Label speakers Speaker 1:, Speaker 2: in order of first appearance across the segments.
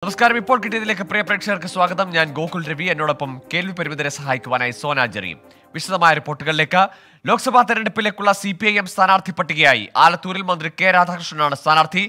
Speaker 1: നമസ്കാരം. ഇപ്പോൾ കിട്ടിയതിലേക്ക് പ്രിയ പ്രേക്ഷകർക്ക് സ്വാഗതം. ഞാൻ ഗോകുൽ രവി. എന്നോടൊപ്പം കേൾവി പരിമിതരെ സഹായിക്കുവാനായി സോന ജെറിയും. വിശദമായ റിപ്പോർട്ടുകളിലേക്ക്. ലോക്സഭാ തെരഞ്ഞെടുപ്പിലേക്കുള്ള CPIM സ്ഥാനാർത്ഥി പട്ടികയായി. ആലത്തൂരിൽ മന്ത്രി കെ രാധാകൃഷ്ണനാണ് സ്ഥാനാർത്ഥി.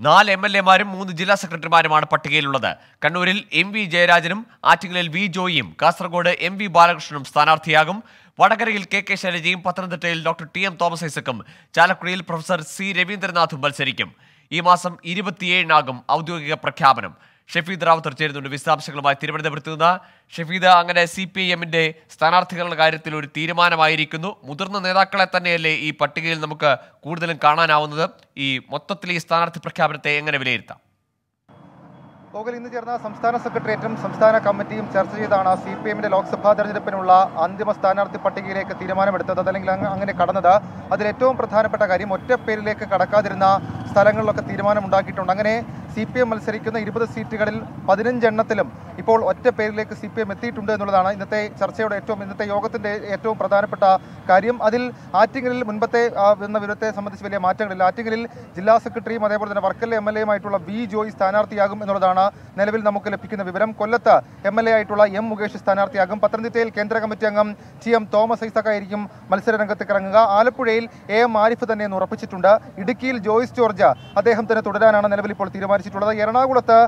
Speaker 1: 4 MLA-മാരും 3 ജില്ലാ സെക്രട്ടറിമാരുമാണ് പട്ടികയിലുള്ളത്. കണ്ണൂരിൽ MV ജയരാജനും ആറ്റിങ്ങലിൽ V ജോയിയും കാസർഗോഡ് MV ബാലകൃഷ്ണനും സ്ഥാനാർത്ഥിയാകും. വടകരയിൽ KK ശൈലജയും പത്തനംതിട്ടയിൽ ഡോക്ടർ TM തോമസ് ഐസക്കും ചാലക്കുടിയിൽ പ്രൊഫസർ C രവീന്ദ്രനാഥും മത്സരിക്കും. ഈ മാസം 27-നാകും ഔദ്യോഗിക പ്രഖ്യാപനം. ഷഫീദ് റാവുത്തർ ചേരുന്നുണ്ട് വിശദാംശങ്ങളുമായി തിരുവനന്തപുരത്ത് നിന്ന്. ഷഫീദ്, അങ്ങനെ CPIM-ന്റെ സ്ഥാനാർത്ഥികളുടെ കാര്യത്തിൽ ഒരു തീരുമാനമായിരിക്കുന്നു. മുതിർന്ന നേതാക്കളെ തന്നെയല്ലേ ഈ പട്ടികയിൽ നമുക്ക് കൂടുതലും കാണാനാവുന്നത്? ഈ മൊത്തത്തിൽ ഈ സ്ഥാനാർത്ഥി പ്രഖ്യാപനത്തെ എങ്ങനെ വിലയിരുത്താം?
Speaker 2: ഗോകുൽ, ഇന്ന് ചേർന്ന സംസ്ഥാന സെക്രട്ടേറിയറ്റും സംസ്ഥാന കമ്മിറ്റിയും ചർച്ച ചെയ്താണ് CPIM-ന്റെ ലോക്സഭാ തെരഞ്ഞെടുപ്പിനുള്ള അന്തിമ സ്ഥാനാർത്ഥി പട്ടികയിലേക്ക് തീരുമാനമെടുത്തത്, അതല്ലെങ്കിൽ അങ്ങനെ കടന്നത്. അതിലേറ്റവും പ്രധാനപ്പെട്ട കാര്യം, ഒറ്റ പേരിലേക്ക് കടക്കാതിരുന്ന സ്ഥലങ്ങളിലൊക്കെ തീരുമാനമുണ്ടാക്കിയിട്ടുണ്ട്. അങ്ങനെ CPIM മത്സരിക്കുന്ന 20 സീറ്റുകളിൽ 15 എണ്ണത്തിലും ഇപ്പോൾ ഒറ്റ പേരിലേക്ക് CPIM എത്തിയിട്ടുണ്ട് എന്നുള്ളതാണ് ഇന്നത്തെ യോഗത്തിന്റെ ഏറ്റവും പ്രധാനപ്പെട്ട കാര്യം. അതിൽ ആറ്റിങ്ങലിൽ മുൻപത്തെ വിവരത്തെ സംബന്ധിച്ച് വലിയ മാറ്റങ്ങളില്ല. ആറ്റിങ്ങലിൽ ജില്ലാ സെക്രട്ടറിയും അതേപോലെ തന്നെ വർക്കല MLA-യുമായിട്ടുള്ള V ജോയി സ്ഥാനാർത്ഥിയാകും എന്നുള്ളതാണ് നിലവിൽ നമുക്ക് ലഭിക്കുന്ന വിവരം. കൊല്ലത്ത് MLA ആയിട്ടുള്ള M മുകേഷ് സ്ഥാനാർത്ഥിയാകും. പത്തനംതിട്ടയിൽ കേന്ദ്ര കമ്മിറ്റി അംഗം TM തോമസ് ഐസക്കായിരിക്കും മത്സര രംഗത്തേക്ക് ഇറങ്ങുക. ആലപ്പുഴയിൽ AM ആരിഫ് തന്നെ എന്ന് ഉറപ്പിച്ചിട്ടുണ്ട്. ഇടുക്കിയിൽ ജോയിസ് ജോർജ് അദ്ദേഹം തന്നെ തുടരാനാണ് നിലവിൽ ഇപ്പോൾ തീരുമാനിച്ചിട്ടുള്ളത്. എറണാകുളത്ത്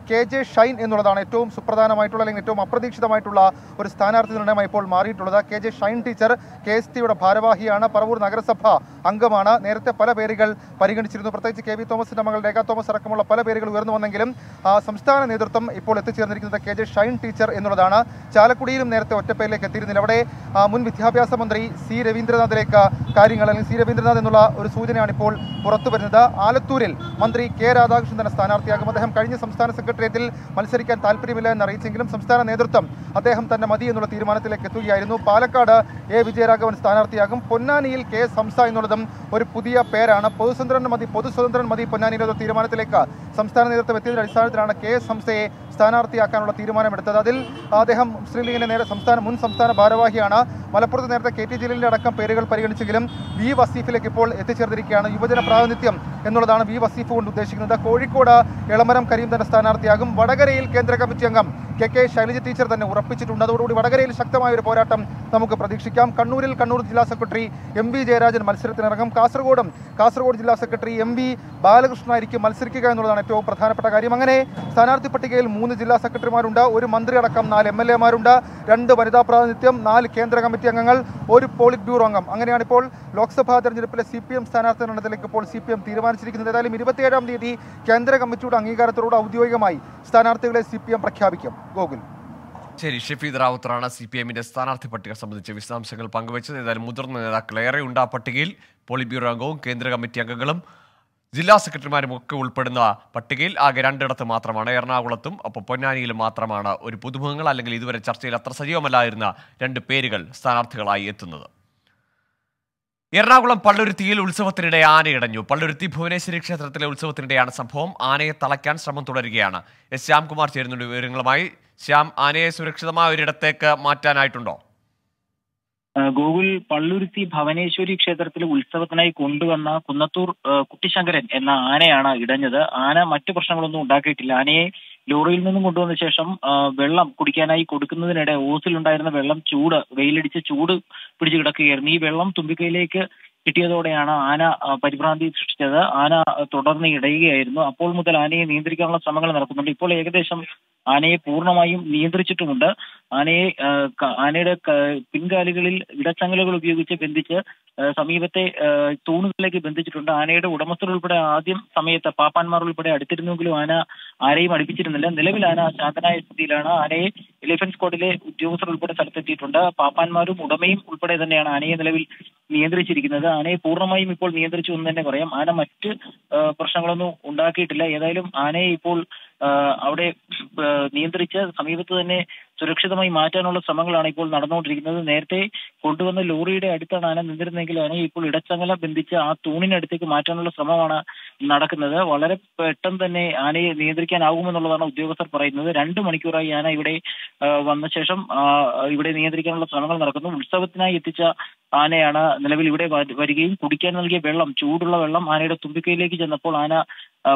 Speaker 2: KJ ഷൈൻ എന്നുള്ളതാണ് ഏറ്റവും സുപ്രധാനമായിട്ടുള്ള അല്ലെങ്കിൽ ഏറ്റവും അപ്രതീക്ഷിതമായിട്ടുള്ള ഒരു സ്ഥാനാർത്ഥി നിർണ്ണയമായി ഇപ്പോൾ മാറിയിട്ടുള്ളത്. KJ ഷൈൻ ടീച്ചർ KSTയുടെ ഭാരവാഹിയാണ്, പറവൂർ നഗരസഭ അംഗമാണ്. നേരത്തെ പല പേരുകൾ പരിഗണിച്ചിരുന്നു, പ്രത്യേകിച്ച് KV തോമസിന്റെ മകൾ രേഖ തോമസ് അടക്കമുള്ള പല പേരുകൾ ഉയർന്നു വന്നെങ്കിലും സംസ്ഥാന നേതൃത്വം ഇപ്പോൾ എത്തിച്ചേർന്നിരിക്കുന്നത് KJ ഷൈൻ ടീച്ചർ എന്നുള്ളതാണ്. ചാലക്കുടിയിലും നേരത്തെ ഒറ്റപ്പേരിലേക്ക് എത്തിയിരുന്നില്ല. അവിടെ മുൻ വിദ്യാഭ്യാസ മന്ത്രി C രവീന്ദ്രനാഥിലേക്ക് കാര്യങ്ങൾ, അല്ലെങ്കിൽ C രവീന്ദ്രനാഥ് എന്നുള്ള ഒരു സൂചനയാണ് ഇപ്പോൾ പുറത്തു വരുന്നത്. ആലത്തൂരിൽ മന്ത്രി കെ രാധാകൃഷ്ണൻ തന്നെ സ്ഥാനാർത്ഥിയാകും. അദ്ദേഹം കഴിഞ്ഞ സംസ്ഥാന സെക്രട്ടേറിയറ്റിൽ മത്സരിക്കാൻ താല്പര്യമില്ല എന്ന് അറിയിച്ചെങ്കിലും സംസ്ഥാന നേതൃത്വം അദ്ദേഹം തന്നെ മതി എന്നുള്ള തീരുമാനത്തിലേക്ക് എത്തുകയായിരുന്നു. പാലക്കാട് A വിജയരാഘവൻ സ്ഥാനാർത്ഥിയാകും. പൊന്നാനിയിൽ KS ഹംസ എന്നുള്ളതും ഒരു പുതിയ പേരാണ്. പൊതുസ്വതന്ത്രൻ മതി പൊന്നാനിയിലെ തീരുമാനത്തിലേക്ക് സംസ്ഥാന നേതൃത്വം എത്തിയതിന്റെ അടിസ്ഥാനത്തിലാണ് KS ഹംസയെ സ്ഥാനാർത്ഥിയാക്കാനുള്ള തീരുമാനമെടുത്തത്. അതിൽ അദ്ദേഹം മുസ്ലിം ലീഗിന്റെ മുൻ സംസ്ഥാന ഭാരവാഹിയാണ്. മലപ്പുറത്ത് നേരത്തെ KT ജലീലിന്റെ അടക്കം പേരുകൾ പരിഗണിച്ചെങ്കിലും V വസീഫിലേക്ക് ഇപ്പോൾ എത്തിച്ചേർന്നിരിക്കുകയാണ്. യുവജന പ്രാതിനിധ്യം എന്നുള്ളതാണ് V വസീഫ് കൊണ്ട് ഉദ്ദേശിക്കുന്നത്. കോഴിക്കോട് എളമരം കരീം തന്നെ സ്ഥാനാർത്ഥിയാകും. വടകരയിൽ കേന്ദ്ര കമ്മിറ്റി അംഗം KK ശൈലജ ടീച്ചർ തന്നെ ഉറപ്പിച്ചിട്ടുണ്ട്. അതോടുകൂടി വടകരയിൽ ശക്തമായ ഒരു പോരാട്ടം നമുക്ക് പ്രതീക്ഷിക്കാം. കണ്ണൂരിൽ കണ്ണൂർ ജില്ലാ സെക്രട്ടറി MV ജയരാജൻ മത്സരത്തിനിറങ്ങും. കാസർഗോഡ് ജില്ലാ സെക്രട്ടറി MV ബാലകൃഷ്ണനായിരിക്കും മത്സരിക്കുക എന്നുള്ളതാണ് ഏറ്റവും പ്രധാനപ്പെട്ട കാര്യം. അങ്ങനെ സ്ഥാനാർത്ഥി പട്ടികയിൽ 3 ജില്ലാ സെക്രട്ടറിമാരുണ്ട്, ഒരു മന്ത്രി അടക്കം 4 MLA-മാരുണ്ട്, 2 വനിതാ പ്രാതിനിധ്യം, 4 കേന്ദ്ര കമ്മിറ്റി അംഗങ്ങൾ, 1 പോളിറ്റ് ബ്യൂറോ അംഗം. അങ്ങനെയാണ് ഇപ്പോൾ ലോക്സഭാ തെരഞ്ഞെടുപ്പിലെ CPIM സ്ഥാനാർത്ഥി നിർണ്ണയത്തിലേക്ക് ഇപ്പോൾ CPIM തീരുമാനിച്ചിരിക്കുന്നത്. ഏതായാലും 27-ാം തീയതി കേന്ദ്ര കമ്മിറ്റിയുടെ അംഗീകാരത്തോടെ ഔദ്യോഗികമായി സ്ഥാനാർത്ഥികളെ CPIM പ്രഖ്യാപിക്കും. ഗോകുൽ.
Speaker 1: ശരി, ഷഫീദ് റാവുത്തറാണ് CPIM-ന്റെ സ്ഥാനാർത്ഥി പട്ടിക സംബന്ധിച്ച് വിശദാംശങ്ങൾ പങ്കുവച്ചത്. ഏതായാലും മുതിർന്ന നേതാക്കൾ ഏറെയുണ്ട് ആ പട്ടികയിൽ. പോളിറ്റ് ബ്യൂറോ അംഗവും കേന്ദ്ര കമ്മിറ്റി അംഗങ്ങളും ജില്ലാ സെക്രട്ടറിമാരും ഒക്കെ ഉൾപ്പെടുന്ന പട്ടികയിൽ ആകെ 2 മാത്രമാണ്, എറണാകുളത്തും ഒപ്പം പൊന്നാനിയിലും മാത്രമാണ് ഒരു പുതുമുഖങ്ങൾ അല്ലെങ്കിൽ ഇതുവരെ ചർച്ചയിൽ അത്ര സജീവമല്ലായിരുന്ന 2 പേരുകൾ സ്ഥാനാർത്ഥികളായി എത്തുന്നത്. എറണാകുളം പള്ളുരുത്തിയിൽ ഉത്സവത്തിനിടെ ആനയിടഞ്ഞു. പള്ളുരുത്തി ഭുവനേശ്വരി ക്ഷേത്രത്തിലെ ഉത്സവത്തിനിടെയാണ് സംഭവം. ആനയെ തളയ്ക്കാൻ ശ്രമം തുടരുകയാണ്. ശ്യാംകുമാർ ചേരുന്നുണ്ട് വിവരങ്ങളുമായി. ശ്യാം, ആനയെ സുരക്ഷിതമായ ഒരിടത്തേക്ക് മാറ്റാനായിട്ടുണ്ടോ?
Speaker 3: ഗോകുൽ, പള്ളുരുത്തി ഭവനേശ്വരി ക്ഷേത്രത്തിലെ ഉത്സവത്തിനായി കൊണ്ടുവന്ന കുന്നത്തൂർ കുട്ടിശങ്കരൻ എന്ന ആനയാണ് ഇടഞ്ഞത്. ആന മറ്റു പ്രശ്നങ്ങളൊന്നും ഉണ്ടാക്കിയിട്ടില്ല. ആനയെ ലോറിയിൽ നിന്നും കൊണ്ടുവന്ന ശേഷം വെള്ളം കുടിക്കാനായി കൊടുക്കുന്നതിനിടെ ഓസിലുണ്ടായിരുന്ന വെള്ളം വെയിലടിച്ച് ചൂട് പിടിച്ചു കിടക്കുകയായിരുന്നു. ഈ വെള്ളം തുമ്പിക്കൈയിലേക്ക് കിട്ടിയതോടെയാണ് ആന പരിഭ്രാന്തി സൃഷ്ടിച്ചത്. ആന തുടർന്ന് ഇടയുകയായിരുന്നു. അപ്പോൾ മുതൽ ആനയെ നിയന്ത്രിക്കാനുള്ള ശ്രമങ്ങൾ നടക്കുന്നുണ്ട്. ഇപ്പോൾ ഏകദേശം ആനയെ പൂർണ്ണമായും നിയന്ത്രിച്ചിട്ടുമുണ്ട്. ആനയുടെ പിൻകാലുകളിൽ ഇടച്ചങ്ങലകൾ ഉപയോഗിച്ച് ബന്ധിച്ച് സമീപത്തെ തൂണുകളിലേക്ക് ബന്ധിച്ചിട്ടുണ്ട്. ആനയുടെ ഉടമസ്ഥർ ഉൾപ്പെടെ ആദ്യം സമയത്ത് പാപ്പാന്മാർ ഉൾപ്പെടെ അടുത്തിരുന്നെങ്കിലും ആന ആരെയും അടുപ്പിച്ചിരുന്നില്ല. നിലവിൽ ആന ശാന്തനായ സ്ഥിതിയിലാണ്. ആനയെ എലിഫന്റ് സ്ക്വാഡിലെ ഉദ്യോഗസ്ഥർ ഉൾപ്പെടെ സ്ഥലത്തെത്തിയിട്ടുണ്ട്. പാപ്പാന്മാരും ഉടമയും ഉൾപ്പെടെ തന്നെയാണ് ആനയെ നിലവിൽ നിയന്ത്രിച്ചിരിക്കുന്നത്. ആനയെ പൂർണ്ണമായും ഇപ്പോൾ നിയന്ത്രിച്ചു എന്ന് തന്നെ പറയാം. ആന മറ്റ് പ്രശ്നങ്ങളൊന്നും ഉണ്ടാക്കിയിട്ടില്ല. ഏതായാലും ആനയെ ഇപ്പോൾ അവിടെ നിയന്ത്രിച്ച് സമീപത്ത് തന്നെ സുരക്ഷിതമായി മാറ്റാനുള്ള ശ്രമങ്ങളാണ് ഇപ്പോൾ നടന്നുകൊണ്ടിരിക്കുന്നത്. നേരത്തെ കൊണ്ടുവന്ന ലോറിയുടെ അടുത്താണ് ആന നിന്നിരുന്നെങ്കിൽ ആനയെ ഇപ്പോൾ ഇടച്ചങ്ങല ബന്ധിച്ച് ആ തൂണിനടുത്തേക്ക് മാറ്റാനുള്ള ശ്രമമാണ് നടക്കുന്നത്. വളരെ പെട്ടെന്ന് തന്നെ ആനയെ നിയന്ത്രിക്കാനാകുമെന്നുള്ളതാണ് ഉദ്യോഗസ്ഥർ പറയുന്നത്. 2 മണിക്കൂറായി ആന ഇവിടെ വന്ന ശേഷം ഇവിടെ നിയന്ത്രിക്കാനുള്ള ശ്രമങ്ങൾ നടക്കുന്നു. ഉത്സവത്തിനായി എത്തിച്ച ആനയാണ് നിലവിൽ ഇവിടെ വരികയും കുടിക്കാൻ നൽകിയ വെള്ളം, ചൂടുള്ള വെള്ളം ആനയുടെ തുമ്പിക്കൈയിലേക്ക് ചെന്നപ്പോൾ ആന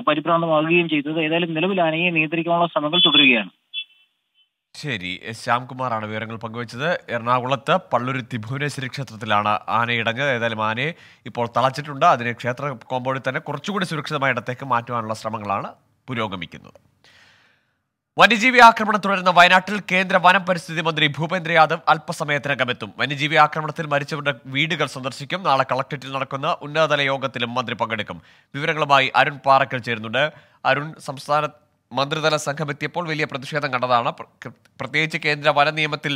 Speaker 3: പരിഭ്രാന്തമാകുകയും ചെയ്തത്. ഏതായാലും നിലവിൽ ആനയെ നിയന്ത്രിക്കാനുള്ള ശ്രമങ്ങൾ തുടരുകയാണ്.
Speaker 1: ശരി, ശ്യാംകുമാറാണ് വിവരങ്ങൾ പങ്കുവച്ചത്. എറണാകുളത്ത് പള്ളുരുത്തി ഭുവനേശ്വരി ക്ഷേത്രത്തിലാണ് ആനയിടഞ്ഞത്. ഏതായാലും ആനയെ ഇപ്പോൾ തളച്ചിട്ടുണ്ട്. അതിനെ ക്ഷേത്ര കോമ്പൗണ്ടിൽ തന്നെ കുറച്ചുകൂടി സുരക്ഷിതമായ ഇടത്തേക്ക് മാറ്റുവാനുള്ള ശ്രമങ്ങളാണ് പുരോഗമിക്കുന്നത്. വന്യജീവി ആക്രമണം തുടരുന്ന വയനാട്ടിൽ കേന്ദ്ര വനം പരിസ്ഥിതി മന്ത്രി ഭൂപേന്ദ്ര യാദവ് അല്പസമയത്തിനകം എത്തും. വന്യജീവി ആക്രമണത്തിൽ മരിച്ചവരുടെ വീടുകൾ സന്ദർശിക്കും. നാളെ കളക്ടറേറ്റിൽ നടക്കുന്ന ഉന്നതതല യോഗത്തിലും മന്ത്രി പങ്കെടുക്കും. വിവരങ്ങളുമായി അരുൺ പാറക്കൽ ചേരുന്നുണ്ട്. അരുൺ, സംസ്ഥാന മന്ത്രിതല സംഘം എത്തിയപ്പോൾ വലിയ പ്രതിഷേധം കണ്ടതാണ്. പ്രത്യേകിച്ച് കേന്ദ്ര വന നിയമത്തിൽ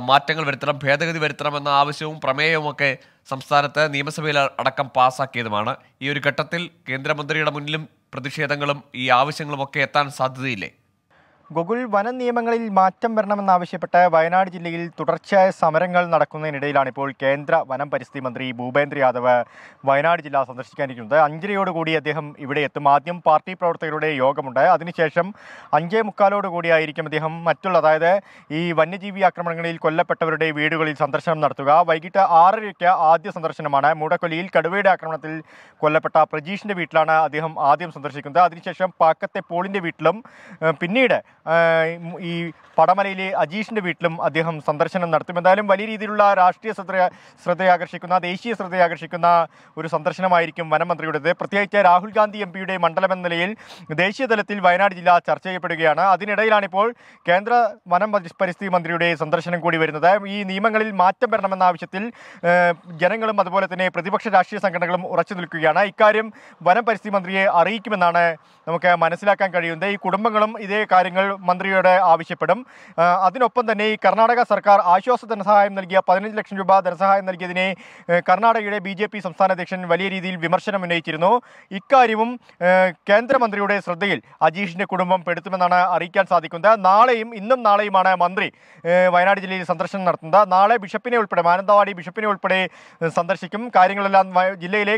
Speaker 1: മാറ്റങ്ങൾ വരുത്തണം, ഭേദഗതി വരുത്തണമെന്ന ആവശ്യവും പ്രമേയവുമൊക്കെ സംസ്ഥാനത്ത് നിയമസഭയിൽ അടക്കം പാസ്സാക്കിയതുമാണ്. ഈ ഒരു ഘട്ടത്തിൽ കേന്ദ്രമന്ത്രിയുടെ മുന്നിലും പ്രതിഷേധങ്ങളും ഈ ആവശ്യങ്ങളുമൊക്കെ എത്താൻ സാധ്യതയില്ലേ?
Speaker 4: ഗൂഗിൾ വന നിയമങ്ങളിൽ മാറ്റം വരണമെന്നാവശ്യപ്പെട്ട് വയനാട് ജില്ലയിൽ തുടർച്ചയായ സമരങ്ങൾ നടക്കുന്നതിനിടയിലാണ് ഇപ്പോൾ കേന്ദ്ര വനം പരിസ്ഥിതി മന്ത്രി ഭൂപേന്ദ്ര യാദവ് വയനാട് ജില്ല സന്ദർശിക്കാനിരിക്കുന്നത്. 5:30 അദ്ദേഹം ഇവിടെ എത്തും. ആദ്യം പാർട്ടി പ്രവർത്തകരുടെ യോഗമുണ്ട്. അതിനുശേഷം 5:45 ആയിരിക്കും അദ്ദേഹം അതായത് ഈ വന്യജീവി ആക്രമണങ്ങളിൽ കൊല്ലപ്പെട്ടവരുടെ വീടുകളിൽ സന്ദർശനം നടത്തുക. വൈകിട്ട് 6:30 ആദ്യ സന്ദർശനമാണ്. മൂടക്കൊല്ലിയിൽ കടുവയുടെ ആക്രമണത്തിൽ കൊല്ലപ്പെട്ട പ്രജീഷിന്റെ വീട്ടിലാണ് അദ്ദേഹം ആദ്യം സന്ദർശിക്കുന്നത്. അതിനുശേഷം പാക്കത്തെ പോളിന്റെ വീട്ടിലും പിന്നീട് ഈ പടമലയിലെ അജീഷിന്റെ വീട്ടിലും അദ്ദേഹം സന്ദർശനം നടത്തും. എന്തായാലും വലിയ രീതിയിലുള്ള രാഷ്ട്രീയ ശ്രദ്ധയാകർഷിക്കുന്ന, ദേശീയ ശ്രദ്ധയാകർഷിക്കുന്ന ഒരു സന്ദർശനമായിരിക്കും വനമന്ത്രിയുടേത്. പ്രത്യേകിച്ച് രാഹുൽ ഗാന്ധി എംപിയുടെ മണ്ഡലം എന്ന നിലയിൽ ദേശീയ തലത്തിൽ വയനാട് ജില്ല ചർച്ച ചെയ്യപ്പെടുകയാണ്. അതിനിടയിലാണ് ഇപ്പോൾ കേന്ദ്ര വനം പരിസ്ഥിതി മന്ത്രിയുടെ സന്ദർശനം കൂടി വരുന്നത്. ഈ നിയമങ്ങളിൽ മാറ്റം വരണമെന്ന ആവശ്യത്തിൽ ജനങ്ങളും അതുപോലെ തന്നെ പ്രതിപക്ഷ രാഷ്ട്രീയ സംഘടനകളും ഉറച്ചു നിൽക്കുകയാണ്. ഇക്കാര്യം വനം പരിസ്ഥിതി മന്ത്രിയെ അറിയിക്കുമെന്നാണ് നമുക്ക് മനസ്സിലാക്കാൻ കഴിയുന്നത്. ഈ കുടുംബങ്ങളും ഇതേ കാര്യങ്ങൾ മന്ത്രിയോട് ആവശ്യപ്പെടും. അതിനൊപ്പം തന്നെ ഈ കർണാടക സർക്കാർ ആശ്വാസ ധനസഹായം നൽകിയ 15 ലക്ഷം രൂപ ധനസഹായം നൽകിയതിനെ കർണാടകയുടെ BJP സംസ്ഥാന അധ്യക്ഷൻ വലിയ രീതിയിൽ വിമർശനം ഉന്നയിച്ചിരുന്നു. ഇക്കാര്യവും കേന്ദ്രമന്ത്രിയുടെ ശ്രദ്ധയിൽ അജീഷിന്റെ കുടുംബം പെടുത്തുമെന്നാണ് അറിയിക്കാൻ സാധിക്കുന്നത്. ഇന്നും നാളെയുമാണ് മന്ത്രി വയനാട് ജില്ലയിൽ സന്ദർശനം നടത്തുന്നത്. നാളെ ബിഷപ്പിനെ ഉൾപ്പെടെ, മാനന്തവാടി ബിഷപ്പിനെ ഉൾപ്പെടെ സന്ദർശിക്കും. കാര്യങ്ങളെല്ലാം ജില്ലയിലെ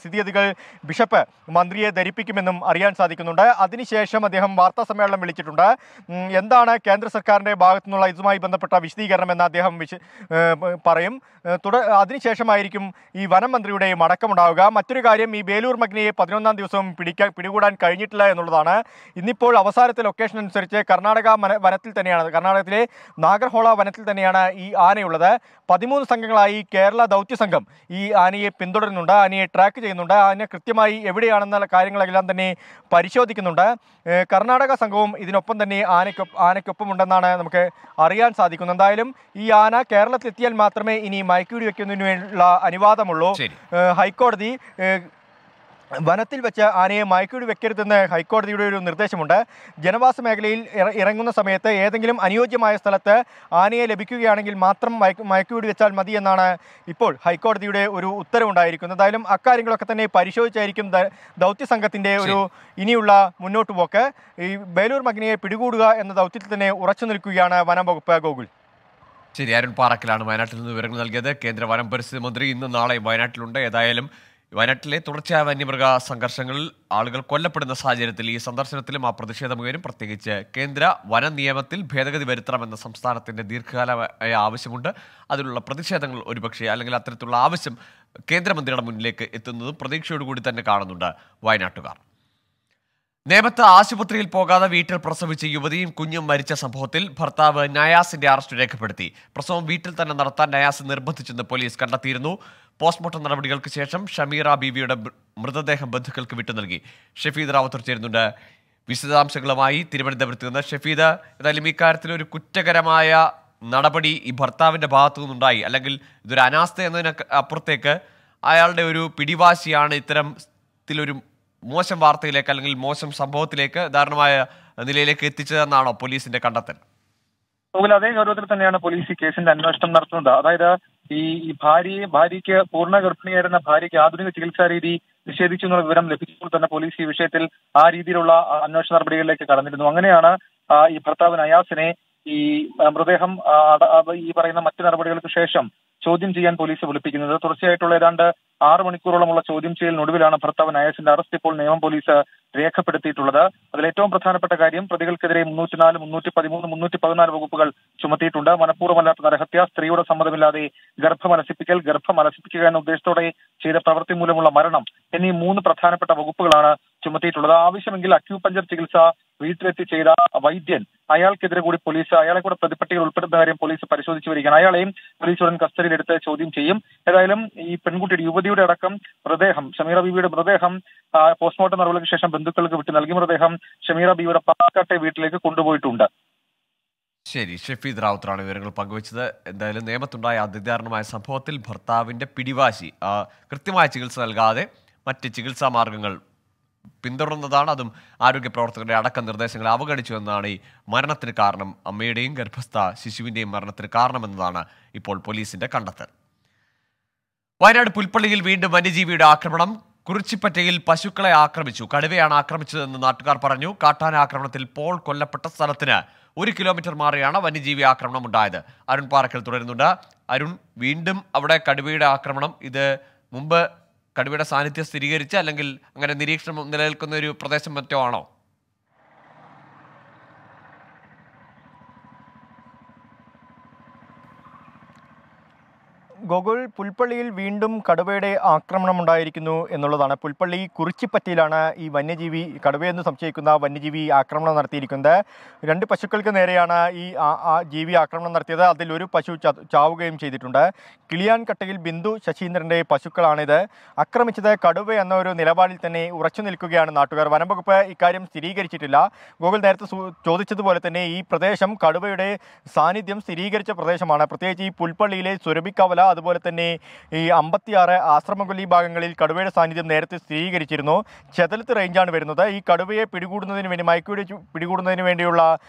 Speaker 4: സ്ഥിതിഗതികൾ ബിഷപ്പ് മന്ത്രിയെ ധരിപ്പിക്കുമെന്നും അറിയാൻ സാധിക്കുന്നുണ്ട്. അതിനുശേഷം അദ്ദേഹം വാർത്താ സമ്മേളനം വിളിച്ചിട്ടുണ്ട്. എന്താണ് കേന്ദ്ര സർക്കാരിൻ്റെ ഭാഗത്തു നിന്നുള്ള ഇതുമായി ബന്ധപ്പെട്ട വിശദീകരണം എന്ന് അദ്ദേഹം പറയും. അതിനുശേഷമായിരിക്കും ഈ വനം മന്ത്രിയുടെ മടക്കമുണ്ടാവുക. മറ്റൊരു കാര്യം, ഈ ബേലൂർ മഗ്നയെ 11-ാം ദിവസം പിടികൂടാൻ കഴിഞ്ഞിട്ടില്ല എന്നുള്ളതാണ്. ഇന്നിപ്പോൾ അവസാനത്തെ ലൊക്കേഷൻ അനുസരിച്ച് കർണാടകത്തിലെ നാഗർഹോള വനത്തിൽ തന്നെയാണ് ഈ ആനയുള്ളത്. 13 സംഘങ്ങളായി കേരള ദൗത്യ സംഘം ഈ ആനയെ പിന്തുടരുന്നുണ്ട്, ആനയെ ട്രാക്ക് ചെയ്യുന്നുണ്ട്. ആന കൃത്യമായി എവിടെയാണെന്ന കാര്യങ്ങളെല്ലാം തന്നെ പരിശോധിക്കുന്നുണ്ട്. കർണാടക സംഘവും ഇതിനൊപ്പം തന്നെ ആനയ്ക്കൊപ്പമുണ്ടെന്നാണ് നമുക്ക് അറിയാൻ സാധിക്കുന്നത്. എന്തായാലും ഈ ആന കേരളത്തിലെത്തിയാൽ മാത്രമേ ഇനി മയക്കുവെടി വെക്കുന്നതിന് വേണ്ടിയുള്ള അനുവാദമുള്ളൂ. ഹൈക്കോടതി വനത്തിൽ വെച്ച് ആനയെ മയക്കുവെടി വെക്കരുതെന്ന് ഹൈക്കോടതിയുടെ ഒരു നിർദ്ദേശമുണ്ട്. ജനവാസ മേഖലയിൽ ഇറങ്ങുന്ന സമയത്ത് ഏതെങ്കിലും അനുയോജ്യമായ സ്ഥലത്ത് ആനയെ ലഭിക്കുകയാണെങ്കിൽ മാത്രം മയക്കുവെടി വെച്ചാൽ മതി എന്നാണ് ഇപ്പോൾ ഹൈക്കോടതിയുടെ ഒരു ഉത്തരവുണ്ടായിരിക്കുന്നത്. എന്തായാലും അക്കാര്യങ്ങളൊക്കെ തന്നെ പരിശോധിച്ചായിരിക്കും ദൗത്യ സംഘത്തിൻ്റെ ഒരു ഇനിയുള്ള മുന്നോട്ട് പോക്ക്. ഈ ബേലൂർ മഗ്നയെ പിടികൂടുക എന്ന ദൗത്യത്തിൽ തന്നെ ഉറച്ചു നിൽക്കുകയാണ് വനം വകുപ്പ്. ഗോകുൽ.
Speaker 1: ശരി, അരുൺ പാറക്കലാണ് വയനാട്ടിൽ നിന്ന് വിവരങ്ങൾ നൽകിയത്. കേന്ദ്ര വനം പരിസ്ഥിതി മന്ത്രി ഇന്നും നാളെയും വയനാട്ടിലുണ്ട്. ഏതായാലും വയനാട്ടിലെ തുടർച്ചയായ വന്യമൃഗ സംഘർഷങ്ങളിൽ ആളുകൾ കൊല്ലപ്പെടുന്ന സാഹചര്യത്തിൽ ഈ സന്ദർശനത്തിലും ആ പ്രതിഷേധമുയരും. പ്രത്യേകിച്ച് കേന്ദ്ര വന നിയമത്തിൽ ഭേദഗതി വരുത്തണമെന്ന സംസ്ഥാനത്തിൻ്റെ ദീർഘകാലമായ ആവശ്യമുണ്ട്. അതിലുള്ള പ്രതിഷേധങ്ങൾ ഒരുപക്ഷെ, അല്ലെങ്കിൽ അത്തരത്തിലുള്ള ആവശ്യം കേന്ദ്രമന്ത്രിയുടെ മുന്നിലേക്ക് എത്തുന്നതും പ്രതീക്ഷയോടുകൂടി തന്നെ കാണുന്നുണ്ട് വയനാട്ടുകാർ. നേമത്ത് ആശുപത്രിയിൽ പോകാതെ വീട്ടിൽ പ്രസവിച്ച യുവതിയും കുഞ്ഞും മരിച്ച സംഭവത്തിൽ ഭർത്താവ് നയാസിന്റെ അറസ്റ്റ് രേഖപ്പെടുത്തി. പ്രസവം വീട്ടിൽ തന്നെ നടത്താൻ നയാസ് നിർബന്ധിച്ചെന്ന് പോലീസ് കണ്ടെത്തിയിരുന്നു. പോസ്റ്റ്മോർട്ടം നടപടികൾക്ക് ശേഷം ഷമീറ ബീവിയുടെ മൃതദേഹം ബന്ധുക്കൾക്ക് വിട്ടു നൽകി. ഷഫീദ് റാവത്തൂർ ചേരുന്നുണ്ട് വിശദാംശങ്ങളുമായി തിരുവനന്തപുരത്ത് നിന്ന്. ഷഫീദ്, ഏതായാലും ഇക്കാര്യത്തിൽ ഒരു കുറ്റകരമായ നടപടി ഈ ഭർത്താവിന്റെ ഭാഗത്തു നിന്നുണ്ടായി, അല്ലെങ്കിൽ ഇതൊരു അനാസ്ഥ എന്നതിന് അപ്പുറത്തേക്ക് അയാളുടെ ഒരു പിടിവാശിയാണ് ഇത്തരത്തിലൊരു മോശം വാർത്തയിലേക്ക്, അല്ലെങ്കിൽ മോശം സംഭവത്തിലേക്ക്, ദാരുണമായ നിലയിലേക്ക് എത്തിച്ചതെന്നാണോ പോലീസിന്റെ കണ്ടെത്തൽ?
Speaker 5: അതേ ഗൗരവത്തിൽ തന്നെയാണ് പോലീസ് ഈ കേസിന്റെ അന്വേഷണം നടത്തുന്നത്. അതായത് ഈ ഭാര്യയ്ക്ക് പൂർണ്ണ ഗർഭിണിയായിരുന്ന ഭാര്യയ്ക്ക് ആധുനിക ചികിത്സാ രീതി നിഷേധിച്ചു എന്നുള്ള വിവരം ലഭിച്ചപ്പോൾ തന്നെ പോലീസ് ഈ വിഷയത്തിൽ ആ രീതിയിലുള്ള അന്വേഷണ നടപടികളിലേക്ക് കടന്നിരുന്നു. അങ്ങനെയാണ് ഈ ഭർത്താവ് നയാസിനെ ഈ മൃതദേഹം ഈ പറയുന്ന മറ്റു നടപടികൾക്ക് ശേഷം ചോദ്യം ചെയ്യാൻ പോലീസ് വിളിപ്പിക്കുന്നത്. തുടർച്ചയായിട്ടുള്ള ഏതാണ്ട് 6 മണിക്കൂറോളമുള്ള ചോദ്യം ചെയ്യലിനൊടുവിലാണ് ഭർത്താവ് നയേഷിന്റെ അറസ്റ്റ് ഇപ്പോൾ നിയമം പോലീസ് രേഖപ്പെടുത്തിയിട്ടുള്ളത്. അതിൽ ഏറ്റവും പ്രധാനപ്പെട്ട കാര്യം പ്രതികൾക്കെതിരെ 304, 313, 314 വകുപ്പുകൾ ചുമത്തിയിട്ടുണ്ട്. മനഃപൂർവ്വമല്ലാത്ത നരഹത്യ, സ്ത്രീയുടെ സമ്മതമില്ലാതെ ഗർഭമലസിപ്പിക്കുക എന്ന ഉദ്ദേശത്തോടെ ചെയ്ത പ്രവൃത്തി മൂലമുള്ള മരണം എന്നീ 3 പ്രധാനപ്പെട്ട വകുപ്പുകളാണ് ചുമത്തിയിട്ടുള്ളത്. ആവശ്യമെങ്കിൽ അക്യൂപഞ്ചർ ചികിത്സ വീട്ടിലെത്തി ചെയ്ത വൈദ്യൻ അയാൾക്കെതിരെ കൂടി അയാളെ കൂടെ പ്രതിപട്ടികയിൽ ഉൾപ്പെടുന്ന കാര്യം പോലീസ് പരിശോധിച്ചു വരികയാണ്. അയാളെയും പോലീസ് ഉടൻ കസ്റ്റഡിയിലെടുത്ത് ചോദ്യം ചെയ്യും. ഏതായാലും ഈ പെൺകുട്ടിയുടെ യുവതിയുടെ അടക്കം മൃതദേഹം, ഷമീറ ബീവിയുടെ മൃതദേഹം പോസ്റ്റ്മോർട്ടം നടപടിക്ക് ശേഷം ബന്ധുക്കൾക്ക് വിട്ട് നൽകി. മൃതദേഹം ഷമീറ ബീവിയുടെ പാലക്കാട്ടെ വീട്ടിലേക്ക് കൊണ്ടുപോയിട്ടുണ്ട്.
Speaker 1: ശരി, ഷഫീദ് റാവുത്തറാണ് വിവരങ്ങൾ പങ്കുവച്ചത്. എന്തായാലും നേമത്തുണ്ടായ അതിദാരുണമായ സംഭവത്തിൽ ഭർത്താവിന്റെ പിടിവാശി, കൃത്യമായ ചികിത്സ നൽകാതെ മറ്റ് ചികിത്സാ മാർഗങ്ങൾ പിന്തുടർന്നതാണ്. അതും ആരോഗ്യ പ്രവർത്തകരുടെ അടക്കം നിർദ്ദേശങ്ങൾ അവഗണിച്ചു എന്നതാണ് ഈ മരണത്തിന് കാരണം. അമ്മയുടെയും ഗർഭസ്ഥ ശിശുവിന്റെയും മരണത്തിന് കാരണമെന്നതാണ് ഇപ്പോൾ പോലീസിന്റെ കണ്ടെത്തൽ. വയനാട് പുൽപ്പള്ളിയിൽ വീണ്ടും വന്യജീവിയുടെ ആക്രമണം. കുറിച്ചിപ്പറ്റയിൽ പശുക്കളെ ആക്രമിച്ചു. കടുവയാണ് ആക്രമിച്ചതെന്ന് നാട്ടുകാർ പറഞ്ഞു. കാട്ടാന ആക്രമണത്തിൽ പോൾ കൊല്ലപ്പെട്ട സ്ഥലത്തിന് 1 കിലോമീറ്റർ മാറിയാണ് വന്യജീവി ആക്രമണം ഉണ്ടായത്. അരുൺ പാറക്കൽ തുടരുന്നുണ്ട്. അരുൺ, വീണ്ടും അവിടെ കടുവയുടെ ആക്രമണം. ഇത് മുമ്പ് കടുവയുടെ സാന്നിധ്യം സ്ഥിരീകരിച്ച അല്ലെങ്കിൽ അങ്ങനെ നിരീക്ഷണം നിലനിൽക്കുന്ന ഒരു പ്രദേശം മറ്റോ ആണോ?
Speaker 4: ഗോകുൽ, പുൽപ്പള്ളിയിൽ വീണ്ടും കടുവയുടെ ആക്രമണം ഉണ്ടായിരിക്കുന്നു എന്നുള്ളതാണ്. പുൽപ്പള്ളി കുറിച്ചിപ്പറ്റയിലാണ് ഈ വന്യജീവി, കടുവയെന്ന് സംശയിക്കുന്ന വന്യജീവി ആക്രമണം നടത്തിയിരിക്കുന്നത്. 2 പശുക്കൾക്ക് നേരെയാണ് ഈ ജീവി ആക്രമണം നടത്തിയത്. അതിൽ ഒരു പശു ചാവുകയും ചെയ്തിട്ടുണ്ട്. കിളിയാൻകട്ടയിൽ ബിന്ദു ശശീന്ദ്രൻ്റെ പശുക്കളാണിത്. ആക്രമിച്ചത് കടുവ എന്ന ഒരു നിലപാടിൽ തന്നെ ഉറച്ചു നിൽക്കുകയാണ് നാട്ടുകാർ. വനംവകുപ്പ് ഇക്കാര്യം സ്ഥിരീകരിച്ചിട്ടില്ല. ഗോകുൽ നേരത്തെ ചോദിച്ചതുപോലെ തന്നെ ഈ പ്രദേശം കടുവയുടെ സാന്നിധ്യം സ്ഥിരീകരിച്ച പ്രദേശമാണ്. പ്രത്യേകിച്ച് ഈ പുൽപ്പള്ളിയിലെ സുരഭിക്കവല, അതുപോലെ തന്നെ ഈ 56 ആശ്രമകൊല്ലി ഭാഗങ്ങളിൽ കടുവയുടെ സാന്നിധ്യം നേരത്തെ സ്ഥിരീകരിച്ചിരുന്നു. ചെതലത്ത് റേഞ്ചാണ് വരുന്നത്. ഈ കടുവയെ പിടികൂടുന്നതിന് വേണ്ടി, മയക്കുവെടി പിടികൂടുന്നതിന് വേണ്ടിയുള്ള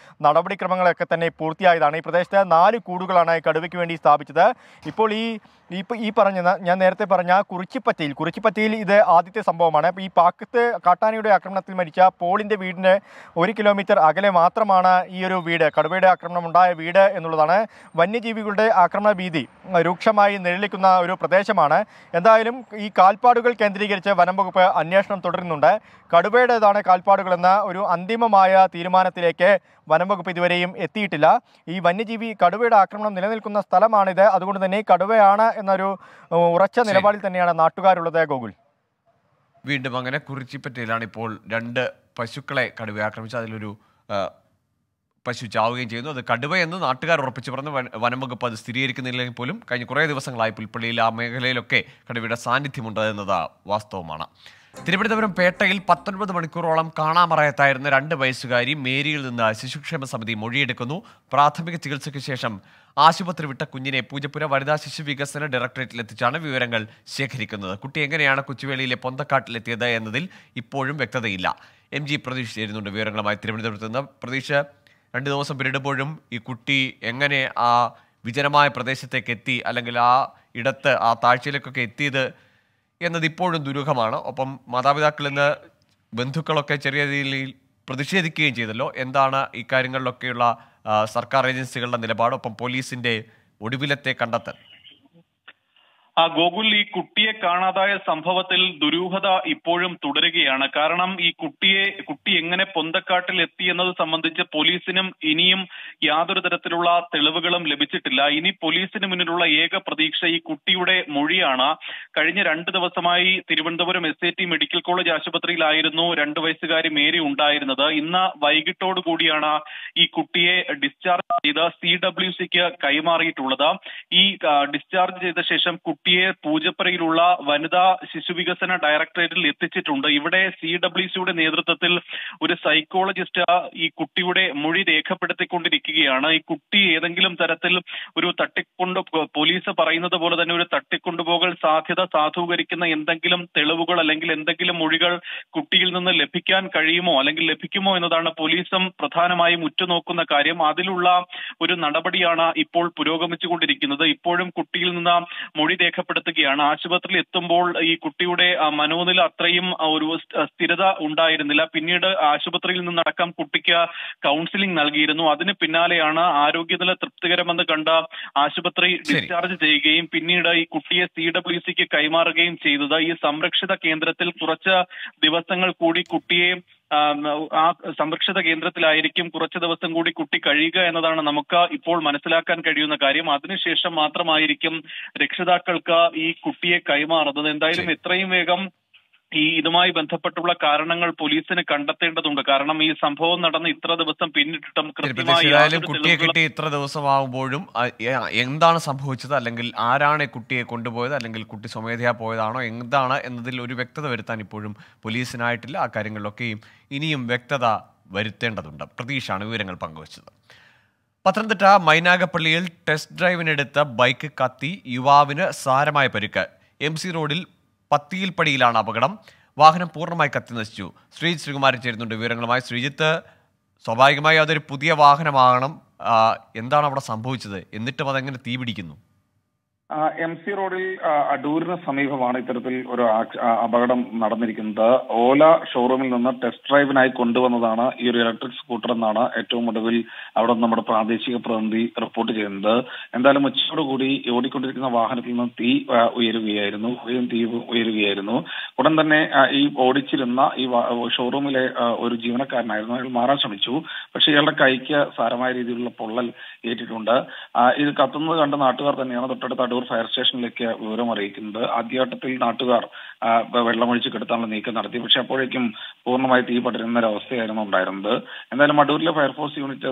Speaker 4: നടപടിക്രമങ്ങളൊക്കെ തന്നെ പൂർത്തിയായതാണ്. ഈ പ്രദേശത്ത് 4 കൂടുകളാണ് കടുവയ്ക്ക് വേണ്ടി സ്ഥാപിച്ചത്. ഇപ്പോൾ ഈ പറഞ്ഞ, ഞാൻ നേരത്തെ പറഞ്ഞ കുറിച്ചിപ്പറ്റയിൽ ഇത് ആദ്യത്തെ സംഭവമാണ്. ഈ പാക്കത്ത് കാട്ടാനയുടെ ആക്രമണത്തിൽ മരിച്ച പോളിൻ്റെ വീടിന് 1 കിലോമീറ്റർ അകലെ മാത്രമാണ് ഈ ഒരു വീട്, കടുവയുടെ ആക്രമണം ഉണ്ടായ വീട് എന്നുള്ളതാണ്. വന്യജീവികളുടെ ആക്രമണ ഭീതി രൂക്ഷമായി നിഴലിക്കുന്ന ഒരു പ്രദേശമാണ്. എന്തായാലും ഈ കാൽപ്പാടുകൾ കേന്ദ്രീകരിച്ച് വനംവകുപ്പ് അന്വേഷണം തുടരുന്നുണ്ട്. കടുവയുടേതാണ് കാൽപ്പാടുകളെന്ന ഒരു അന്തിമമായ തീരുമാനത്തിലേക്ക് വനംവകുപ്പ് ഇതുവരെയും എത്തിയിട്ടില്ല. ഈ വന്യജീവി കടുവയുടെ ആക്രമണം നിലനിൽക്കുന്ന സ്ഥലമാണിത്. അതുകൊണ്ട് തന്നെ കടുവയാണ് എന്നൊരു ഉറച്ച നിലപാടിൽ തന്നെയാണ് നാട്ടുകാരുള്ളത്. ഗോകുൽ,
Speaker 1: വീണ്ടും അങ്ങനെ കുറിച്ചിപ്പറ്റയിലാണ് ഇപ്പോൾ 2 പശുക്കളെ കടുവ ആക്രമിച്ച് അതിലൊരു പശു ചാവുകയും ചെയ്യുന്നു. അത് കടുവയെന്ന് നാട്ടുകാർ ഉറപ്പിച്ചു പറഞ്ഞു. വനംവകുപ്പ് അത് സ്ഥിരീകരിക്കുന്നില്ലെങ്കിൽ പോലും കഴിഞ്ഞ കുറേ ദിവസങ്ങളായി പുൽപ്പള്ളിയിൽ ആ മേഖലയിലൊക്കെ കടുവയുടെ സാന്നിധ്യമുണ്ട് എന്നത് വാസ്തവമാണ്. തിരുവനന്തപുരം പേട്ടയിൽ 19 മണിക്കൂറോളം കാണാമറയത്തായിരുന്ന 2 വയസ്സുകാരി മേരിയിൽ നിന്ന് ശിശുക്ഷേമ സമിതി മൊഴിയെടുക്കുന്നു. പ്രാഥമിക ചികിത്സയ്ക്ക് ശേഷം ആശുപത്രി വിട്ട കുഞ്ഞിനെ പൂജപ്പുര വനിതാ ശിശു വികസന ഡയറക്ടറേറ്റിൽ എത്തിച്ചാണ് വിവരങ്ങൾ ശേഖരിക്കുന്നത്. കുട്ടി എങ്ങനെയാണ് കൊച്ചുവേളിയിലെ പൊന്തക്കാട്ടിലെത്തിയത് എന്നതിൽ ഇപ്പോഴും വ്യക്തതയില്ല. MG പ്രതീഷ് ചേരുന്നുണ്ട് വിവരങ്ങളുമായി തിരുവനന്തപുരത്ത് നിന്ന്. പ്രതീഷ്, 2 ദിവസം പിന്നിടുമ്പോഴും ഈ കുട്ടി എങ്ങനെ ആ വിജനമായ പ്രദേശത്തേക്ക് എത്തി, അല്ലെങ്കിൽ ആ ഇടത്ത് ആ താഴ്ചയിലേക്കൊക്കെ എത്തിയത് എന്നത് ഇപ്പോഴും ദുരൂഹമാണ്. ഒപ്പം മാതാപിതാക്കളിൽ നിന്ന് ബന്ധുക്കളൊക്കെ ചെറിയ രീതിയിൽ പ്രതിഷേധിക്കുകയും ചെയ്തല്ലോ. എന്താണ് ഇക്കാര്യങ്ങളിലൊക്കെയുള്ള സർക്കാർ ഏജൻസികളുടെ നിലപാട്, ഒപ്പം പോലീസിന്റെ ഒടുവിലത്തെ കണ്ടെത്തൽ?
Speaker 6: ഗോകുൽ, ഈ കുട്ടിയെ കാണാതായ സംഭവത്തിൽ ദുരൂഹത ഇപ്പോഴും തുടരുകയാണ്. കാരണം ഈ കുട്ടി എങ്ങനെ പൊന്തക്കാട്ടിൽ എത്തി എന്നത് സംബന്ധിച്ച് പോലീസിനും ഇനിയും യാതൊരു തരത്തിലുള്ള തെളിവുകളും ലഭിച്ചിട്ടില്ല. ഇനി പോലീസിന് മുന്നിലുള്ള ഏക പ്രതീക്ഷ ഈ കുട്ടിയുടെ മൊഴിയാണ്. കഴിഞ്ഞ 2 ദിവസമായി തിരുവനന്തപുരം SAT മെഡിക്കൽ കോളേജ് ആശുപത്രിയിലായിരുന്നു 2 വയസ്സുകാരി മേരി ഉണ്ടായിരുന്നത്. ഇന്ന് വൈകിട്ടോട് കൂടിയാണ് ഈ കുട്ടിയെ ഡിസ്ചാർജ് ചെയ്ത് CWCക്ക് കൈമാറിയിട്ടുള്ളത്. ഈ ഡിസ്ചാർജ് ചെയ്ത ശേഷം കുട്ടിയെ പൂജപ്പുരയിലുള്ള വനിതാ ശിശുവികസന ഡയറക്ടറേറ്റിൽ എത്തിച്ചിട്ടുണ്ട്. ഇവിടെ CWCയുടെ നേതൃത്വത്തിൽ ഒരു സൈക്കോളജിസ്റ്റ് ഈ കുട്ടിയുടെ മൊഴി രേഖപ്പെടുത്തിക്കൊണ്ടിരിക്കുകയാണ്. ഈ കുട്ടി ഏതെങ്കിലും തരത്തിൽ ഒരു പോലീസ് പറയുന്നത് പോലെ തന്നെ ഒരു തട്ടിക്കൊണ്ടുപോകൽ സാധ്യത സാധൂകരിക്കുന്ന എന്തെങ്കിലും തെളിവുകൾ അല്ലെങ്കിൽ എന്തെങ്കിലും മൊഴികൾ കുട്ടിയിൽ നിന്ന് ലഭിക്കാൻ കഴിയുമോ അല്ലെങ്കിൽ ലഭിക്കുമോ എന്നതാണ് പോലീസും പ്രധാനമായും ഉറ്റുനോക്കുന്ന കാര്യം. അതിലുള്ള ഒരു നടപടിയാണ് ഇപ്പോൾ പുരോഗമിച്ചുകൊണ്ടിരിക്കുന്നത്. ഇപ്പോഴും കുട്ടിയിൽ നിന്ന് മൊഴി രേഖപ്പെടുത്തുകയാണ്. ആശുപത്രിയിൽ എത്തുമ്പോൾ ഈ കുട്ടിയുടെ മനോനില അത്രയും ഒരു സ്ഥിരത ഉണ്ടായിരുന്നില്ല. പിന്നീട് ആശുപത്രിയിൽ നിന്നടക്കം കുട്ടിക്ക് കൗൺസിലിംഗ് നൽകിയിരുന്നു. അതിന് പിന്നാലെയാണ് ആരോഗ്യനില തൃപ്തികരമെന്ന് കണ്ട ആശുപത്രി ഡിസ്ചാർജ് ചെയ്യുകയും പിന്നീട് ഈ കുട്ടിയെ CWCക്ക് കൈമാറുകയും ചെയ്തത്. ഈ സംരക്ഷിത കേന്ദ്രത്തിൽ കുറച്ച് ദിവസങ്ങൾ കൂടി കുട്ടിയെ ആ സംരക്ഷിത കേന്ദ്രത്തിലായിരിക്കും കുറച്ച് ദിവസം കൂടി കുട്ടി കഴിയുക എന്നതാണ് നമുക്ക് ഇപ്പോൾ മനസ്സിലാക്കാൻ കഴിയുന്ന കാര്യം. അതിനുശേഷം മാത്രമായിരിക്കും രക്ഷിതാക്കൾക്ക് ഈ കുട്ടിയെ കൈമാറുന്നത്. എന്തായാലും എത്രയും വേഗം ഇതുമായി ബന്ധപ്പെട്ടുള്ള കാരണങ്ങൾ പോലീസിന് കണ്ടെത്തേണ്ടതുണ്ട്. കാരണം ഈ സംഭവം നടന്ന് ഇത്ര ദിവസം പിന്നിട്ടിട്ടും കൃത്യമായി
Speaker 1: കുട്ടിയെ കിട്ടി ഇത്ര ദിവസമാകുമ്പോഴും എന്താണ് സംഭവിച്ചത്, അല്ലെങ്കിൽ ആരാണ് കുട്ടിയെ കൊണ്ടുപോയത്, അല്ലെങ്കിൽ കുട്ടി സ്വമേധയാ പോയതാണോ, എന്താണ് എന്നതിൽ ഒരു വ്യക്തത വരുത്താൻ ഇപ്പോഴും പോലീസിനായിട്ടില്ല. ആ കാര്യങ്ങളിലൊക്കെയും ഇനിയും വ്യക്തത വരുത്തേണ്ടതുണ്ട്. പ്രതീക്ഷാണ് വിവരങ്ങൾ പങ്കുവച്ചത്. പത്തനംതിട്ട മൈനാഗപ്പള്ളിയിൽ ടെസ്റ്റ് ഡ്രൈവിനെടുത്ത ബൈക്ക് കത്തി, യുവാവിന് സാരമായ പരിക്ക്. MC റോഡിൽ പത്തിയിൽപ്പടിയിലാണ് അപകടം. വാഹനം പൂർണ്ണമായി കത്തി നശിച്ചു. ശ്രീകുമാരൻ ചേരുന്നുണ്ട് വിവരങ്ങളുമായി. ശ്രീജിത്ത്, സ്വാഭാവികമായി അതൊരു പുതിയ വാഹനമാകണം. എന്താണ് അവിടെ സംഭവിച്ചത്? എന്നിട്ടും അതെങ്ങനെ തീപിടിക്കുന്നു?
Speaker 5: MC റോഡിൽ അടൂരിന് സമീപമാണ് ഇത്തരത്തിൽ ഒരു അപകടം നടന്നിരിക്കുന്നത്. ഓല ഷോറൂമിൽ നിന്ന് ടെസ്റ്റ് ഡ്രൈവിനായി കൊണ്ടുവന്നതാണ് ഈ ഒരു ഇലക്ട്രിക് സ്കൂട്ടർ എന്നാണ് ഏറ്റവും ഒടുവിൽ അവിടെ നമ്മുടെ പ്രാദേശിക പ്രതിനിധി റിപ്പോർട്ട് ചെയ്യുന്നത്. എന്തായാലും ഉച്ചയോടുകൂടി ഓടിക്കൊണ്ടിരിക്കുന്ന വാഹനത്തിൽ നിന്ന് തീ ഉയരുകയായിരുന്നു. ഉടൻ തന്നെ ഈ ഓടിച്ചിരുന്ന ഈ ഷോറൂമിലെ ഒരു ജീവനക്കാരനായിരുന്നു. അയാൾ മാറാൻ ശ്രമിച്ചു. പക്ഷേ ഇയാളുടെ കൈക്ക് സാരമായ രീതിയിലുള്ള പൊള്ളൽ ഏറ്റിട്ടുണ്ട്. ഇത് കത്തുന്നത് കണ്ട് നാട്ടുകാർ തന്നെയാണ് തൊട്ടടുത്ത അടൂർ ഫയർ സ്റ്റേഷനിലേക്ക് വിവരം അറിയിക്കുന്നത്. ആദ്യഘട്ടത്തിൽ നാട്ടുകാർ വെള്ളമൊഴിച്ച് കെടുത്താനുള്ള നീക്കം നടത്തി. പക്ഷെ അപ്പോഴേക്കും പൂർണ്ണമായി തീ പടരുന്ന ഒരവസ്ഥയായിരുന്നു ഉണ്ടായിരുന്നത്. എന്തായാലും അടൂരിലെ ഫയർഫോഴ്സ് യൂണിറ്റ്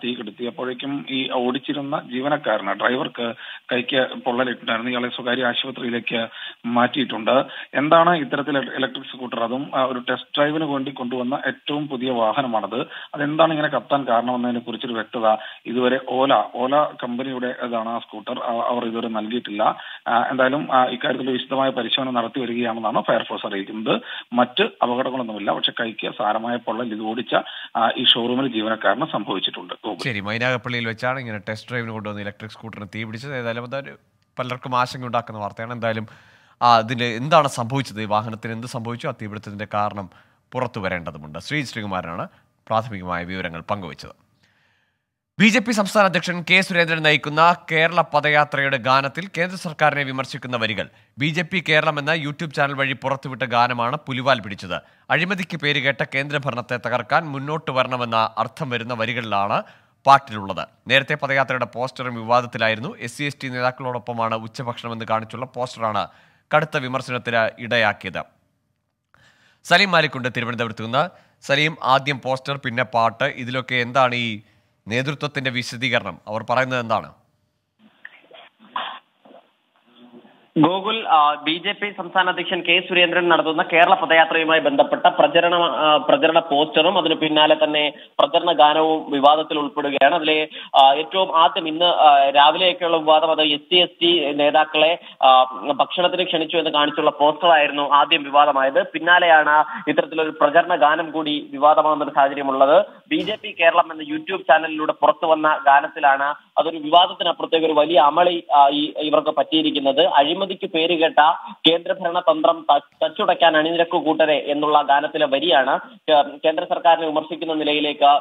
Speaker 5: തീ കെടുത്തി. അപ്പോഴേക്കും ഈ ഓടിച്ചിരുന്ന ജീവനക്കാരന്, ഡ്രൈവർക്ക് കൈക്ക് പൊള്ളലിട്ടുണ്ടായിരുന്നു. ഇയാളെ സ്വകാര്യ ആശുപത്രിയിലേക്ക് മാറ്റിയിട്ടുണ്ട്. എന്താണ് ഇത്തരത്തിൽ ഇലക്ട്രിക് സ്കൂട്ടർ, അതും ഒരു ടെസ്റ്റ് ഡ്രൈവിന് വേണ്ടി കൊണ്ടുവന്ന ഏറ്റവും പുതിയ വാഹനമാണത്, അതെന്താണ് ഇങ്ങനെ കത്താൻ കാരണമെന്നതിനെ കുറിച്ചൊരു വ്യക്തത ഇതുവരെ ഓല കമ്പനിയുടെ ഇതാണ് ആ സ്കൂട്ടർ, അവർ ഇതുവരെ നൽകിയിട്ടില്ല. എന്തായാലും ഇക്കാര്യത്തിൽ വിശദമായ പരിശോധന നടത്തി വരികയാണെന്നാണ് ഫയർഫോഴ്സ് അറിയിക്കുന്നത്. മറ്റ് അപകടങ്ങളൊന്നുമില്ല. പക്ഷെ കൈക്ക് സാരമായ പൊള്ളൽ ഇത് ഓടിച്ച ഈ ഷോറൂമിൽ ജീവനക്കാരന് സംഭവിച്ചിട്ടുണ്ട്.
Speaker 1: ശരി, മൈനാഗപ്പള്ളിയിൽ വെച്ചാണ് ഇങ്ങനെ ടെസ്റ്റ് ഡ്രൈവിന് കൊണ്ടുവന്ന ഇലക്ട്രിക് സ്കൂട്ടറിന് തീ പിടിച്ചത്. ഏതായാലും അതൊരു പലർക്കും ആശങ്ക ഉണ്ടാക്കുന്ന വാർത്തയാണ്. എന്തായാലും അതിന് എന്താണ് സംഭവിച്ചത്, ഈ വാഹനത്തിന് എന്ത് സംഭവിച്ചു, ആ തീപിടുത്തത്തിന്റെ കാരണം പുറത്തു വരേണ്ടതുണ്ട്. ശ്രീകുമാരനാണ് പ്രാഥമികമായ വിവരങ്ങൾ പങ്കുവച്ചത്. BJP സംസ്ഥാന അധ്യക്ഷൻ K. സുരേന്ദ്രൻ നയിക്കുന്ന കേരള പദയാത്രയുടെ ഗാനത്തിൽ കേന്ദ്ര സർക്കാരിനെ വിമർശിക്കുന്ന വരികൾ. BJP കേരളം എന്ന യൂട്യൂബ് ചാനൽ വഴി പുറത്തുവിട്ട ഗാനമാണ് പുലിവാൽ പിടിച്ചത്. അഴിമതിക്ക് പേരുകേട്ട കേന്ദ്രഭരണത്തെ തകർക്കാൻ മുന്നോട്ട് വരണമെന്ന അർത്ഥം വരുന്ന വരികളിലാണ് പാട്ടിലുള്ളത്. നേരത്തെ പദയാത്രയുടെ പോസ്റ്ററും വിവാദത്തിലായിരുന്നു. SC/ST നേതാക്കളോടൊപ്പമാണ് ഉച്ചഭക്ഷണമെന്ന് കാണിച്ചുള്ള പോസ്റ്ററാണ് കടുത്ത വിമർശനത്തിന് ഇടയാക്കിയത്. സലീം മാലിക്കുണ്ട് തിരുവനന്തപുരത്ത് നിന്ന്. സലീം, ആദ്യം പോസ്റ്റർ പിന്നെ പാട്ട്, ഇതിലൊക്കെ എന്താണ് ഈ നേതൃത്വത്തിന്റെ വിശദീകരണം? അവർ പറയുന്നത് എന്താണ്?
Speaker 7: ഗോകുൽ, BJP സംസ്ഥാന അധ്യക്ഷൻ K. സുരേന്ദ്രൻ നടത്തുന്ന കേരള പദയാത്രയുമായി ബന്ധപ്പെട്ട പ്രചരണ പോസ്റ്ററും അതിന് പിന്നാലെ തന്നെ പ്രചരണ ഗാനവും വിവാദത്തിൽ ഉൾപ്പെടുകയാണ്. അതിലെ ഏറ്റവും ആദ്യം ഇന്ന് രാവിലെയൊക്കെയുള്ള വിവാദം അത് SC/ST നേതാക്കളെ ഭക്ഷണത്തിന് ക്ഷണിച്ചു എന്ന് കാണിച്ചുള്ള പോസ്റ്ററായിരുന്നു ആദ്യം വിവാദമായത്. പിന്നാലെയാണ് ഇത്തരത്തിലൊരു പ്രചരണ ഗാനം കൂടി വിവാദമാകുന്ന ഒരു സാഹചര്യമുള്ളത്. BJP കേരളം എന്ന യൂട്യൂബ് ചാനലിലൂടെ പുറത്തു വന്ന ഗാനത്തിലാണ് അതൊരു വിവാദത്തിനപ്പുറത്തേക്ക് ഒരു വലിയ അമളി ഇവർക്ക് പറ്റിയിരിക്കുന്നത്. അഴിമതിക്ക് പേരുകേട്ട കേന്ദ്രഭരണ തന്ത്രം തച്ചുടയ്ക്കാൻ അണിനിരക്കു കൂട്ടരെ എന്നുള്ള ഗാനത്തിലെ വരിയാണ് കേന്ദ്ര സർക്കാരിനെ വിമർശിക്കുന്ന നിലയിലേക്ക്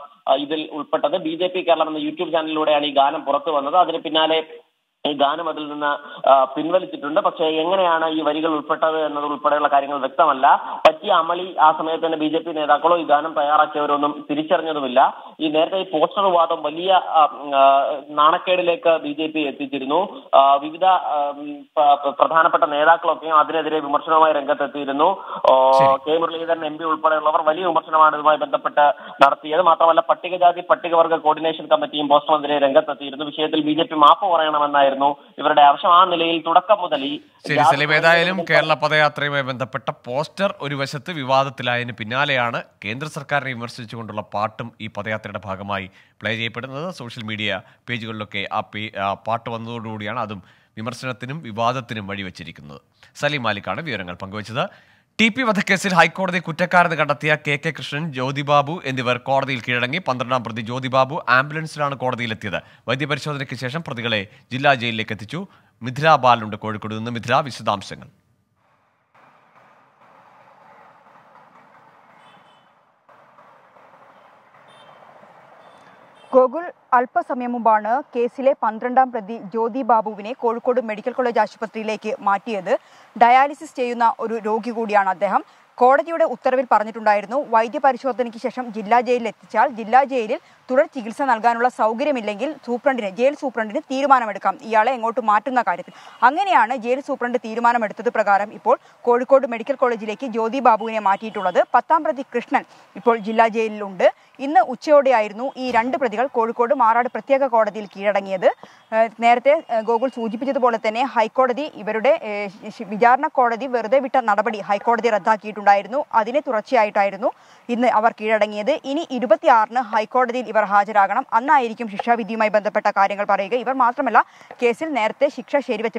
Speaker 7: ഇതിൽ ഉൾപ്പെട്ടത്. BJP കേരളം എന്ന യൂട്യൂബ് ചാനലിലൂടെയാണ് ഈ ഗാനം പുറത്തു വന്നത്. അതിന് പിന്നാലെ ഈ ഗാനം അതിൽ നിന്ന് പിൻവലിച്ചിട്ടുണ്ട്. പക്ഷേ എങ്ങനെയാണ് ഈ വരികൾ ഉൾപ്പെട്ടത് എന്നത് ഉൾപ്പെടെയുള്ള കാര്യങ്ങൾ വ്യക്തമല്ല. പറ്റിയ അമളി ആ സമയത്ത് തന്നെ BJP നേതാക്കളോ ഈ ഗാനം തയ്യാറാക്കിയവരൊന്നും തിരിച്ചറിഞ്ഞതുമില്ല. ഈ നേരത്തെ ഈ പോസ്റ്റർ വാദം വലിയ നാണക്കേടിലേക്ക് BJP എത്തിച്ചിരുന്നു. വിവിധ പ്രധാനപ്പെട്ട നേതാക്കളൊക്കെയും അതിനെതിരെ വിമർശനവുമായി രംഗത്തെത്തിയിരുന്നു. K. മുരളീധരൻ MP ഉൾപ്പെടെയുള്ളവർ വലിയ വിമർശനമാണ് ഇതുമായി ബന്ധപ്പെട്ട് നടത്തിയത്. മാത്രമല്ല പട്ടികജാതി പട്ടികവർഗ കോർഡിനേഷൻ കമ്മിറ്റിയും പോസ്റ്ററിനെതിരെ രംഗത്തെത്തിയിരുന്നു. വിഷയത്തിൽ BJP മാപ്പ് പറയണമെന്നായിരുന്നു ഇവരുടെ ആവശ്യം. ആ നിലയിൽ തുടക്കം മുതൽ
Speaker 1: ഏതായാലും കേരള പദയാത്രയുമായി ബന്ധപ്പെട്ട പോസ്റ്റർ ഒരു വശത്ത് വിവാദത്തിലായതിന് പിന്നാലെയാണ് കേന്ദ്ര സർക്കാരിനെ വിമർശിച്ചുകൊണ്ടുള്ള പാട്ടും ഈ പദയാത്രയുടെ ഭാഗമായി പ്ലേ ചെയ്യപ്പെടുന്നത്. സോഷ്യൽ മീഡിയ പേജുകളിലൊക്കെ ആ പാട്ട് വന്നതോടുകൂടിയാണ് അതും വിമർശനത്തിനും വിവാദത്തിനും വഴിവെച്ചിരിക്കുന്നത്. സലീം മാലിക്കാണ് വിവരങ്ങൾ പങ്കുവച്ചത്. TP വധക്കേസിൽ ഹൈക്കോടതി കുറ്റക്കാരെന്ന് കണ്ടെത്തിയ KK കൃഷ്ണൻ, ജ്യോതിബാബു എന്നിവർ കോടതിയിൽ കീഴടങ്ങി. 12ാം പ്രതി ജ്യോതിബാബു ആംബുലൻസിലാണ് കോടതിയിലെത്തിയത്. വൈദ്യപരിശോധനയ്ക്ക് ശേഷം പ്രതികളെ ജില്ലാ ജയിലിലേക്ക് എത്തിച്ചു. മിഥില ബാലുണ്ട് കോഴിക്കോട് നിന്ന്. മിഥില, വിശദാംശങ്ങൾ.
Speaker 8: ഗോകുൽ, അല്പസമയം മുമ്പാണ് കേസിലെ 12ാം പ്രതി ജ്യോതി ബാബുവിനെ കോഴിക്കോട് മെഡിക്കൽ കോളേജ് ആശുപത്രിയിലേക്ക് മാറ്റിയത്. ഡയാലിസിസ് ചെയ്യുന്ന ഒരു രോഗി കൂടിയാണ് അദ്ദേഹം. കോടതിയുടെ ഉത്തരവിൽ പറഞ്ഞിട്ടുണ്ടായിരുന്നു, വൈദ്യപരിശോധനയ്ക്ക് ശേഷം ജില്ലാ ജയിലിൽ എത്തിച്ചാൽ ജില്ലാ ജയിലിൽ തുടർ ചികിത്സ നൽകാനുള്ള സൗകര്യമില്ലെങ്കിൽ ജയിൽ സൂപ്രണ്ടിന് തീരുമാനമെടുക്കാം ഇയാളെ എങ്ങോട്ട് മാറ്റുന്ന കാര്യത്തിൽ. അങ്ങനെയാണ് ജയിൽ സൂപ്രണ്ട് തീരുമാനമെടുത്തത് പ്രകാരം ഇപ്പോൾ കോഴിക്കോട് മെഡിക്കൽ കോളേജിലേക്ക് ജ്യോതി ബാബുവിനെ മാറ്റിയിട്ടുള്ളത്. 10ാം പ്രതി കൃഷ്ണൻ ഇപ്പോൾ ജില്ലാ ജയിലിലുണ്ട്. ഇന്ന് ഉച്ചയോടെയായിരുന്നു ഈ 2 പ്രതികൾ കോഴിക്കോട് മാറാട് പ്രത്യേക കോടതിയിൽ കീഴടങ്ങിയത്. നേരത്തെ ഗോകുൽ സൂചിപ്പിച്ചതുപോലെ തന്നെ ഹൈക്കോടതി ഇവരുടെ വിചാരണ കോടതി വെറുതെ വിട്ട നടപടി ഹൈക്കോടതി റദ്ദാക്കിയിട്ടുണ്ടായിരുന്നു. അതിനെ തുടർച്ചയായിട്ടായിരുന്നു ഇന്ന് അവർ കീഴടങ്ങിയത്. ഇനി 26-ന് ഹൈക്കോടതിയിൽ ഇവർ ഹാജരാകണം. അന്നായിരിക്കും ശിക്ഷാവിധിയുമായി ബന്ധപ്പെട്ട കാര്യങ്ങൾ പറയുക. ഇവർ മാത്രമല്ല, കേസിൽ നേരത്തെ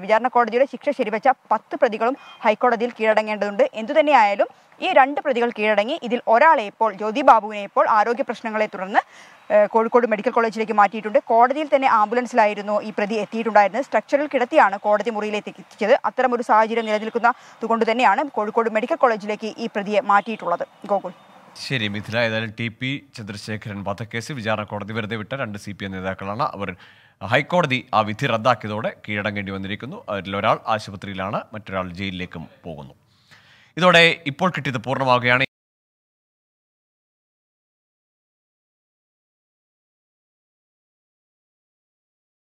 Speaker 8: വിചാരണ കോടതിയുടെ ശിക്ഷ ശരിവെച്ച 10 പ്രതികളും ഹൈക്കോടതിയിൽ കീഴടങ്ങേണ്ടതുണ്ട്. എന്തുതന്നെയായാലും ഈ 2 പ്രതികൾ കീഴടങ്ങി. ഇതിൽ ഒരാളെ ഇപ്പോൾ, ജ്യോതി ബാബുവിനെ ഇപ്പോൾ ആരോഗ്യ പ്രശ്നങ്ങളെ തുടർന്ന് കോഴിക്കോട് മെഡിക്കൽ കോളേജിലേക്ക് മാറ്റിയിട്ടുണ്ട്. കോടതിയിൽ തന്നെ ആംബുലൻസിലായിരുന്നു ഈ പ്രതി എത്തിയിട്ടുണ്ടായിരുന്നത്. സ്ട്രക്ചറിൽ കിടത്തിയാണ് കോടതി മുറിയിലേക്ക് എത്തിച്ചത്. അത്തരമൊരു സാഹചര്യം നിലനിൽക്കുന്നതുകൊണ്ട് തന്നെയാണ് കോഴിക്കോട് മെഡിക്കൽ കോളേജിലേക്ക് ഈ പ്രതിയെ മാറ്റിയിട്ടുള്ളത്. ഗോകുൽ.
Speaker 1: ശരി മിഥില, ഏതായാലും ടി.പി. ചന്ദ്രശേഖരൻ വധക്കേസ് വിചാരണ കോടതി വെറുതെ വിട്ട 2 CPM നേതാക്കളാണ്. അവർ ഹൈക്കോടതി ആ വിധി റദ്ദാക്കിയതോടെ കീഴടങ്ങേണ്ടി വന്നിരിക്കുന്നു. അതിലൊരാൾ ആശുപത്രിയിലാണ്, മറ്റൊരാൾ ജയിലിലേക്കും പോകുന്നു. ഇതോടെ ഇപ്പോൾ കിട്ടിയത് പൂർണ്ണമാവുകയാണ്.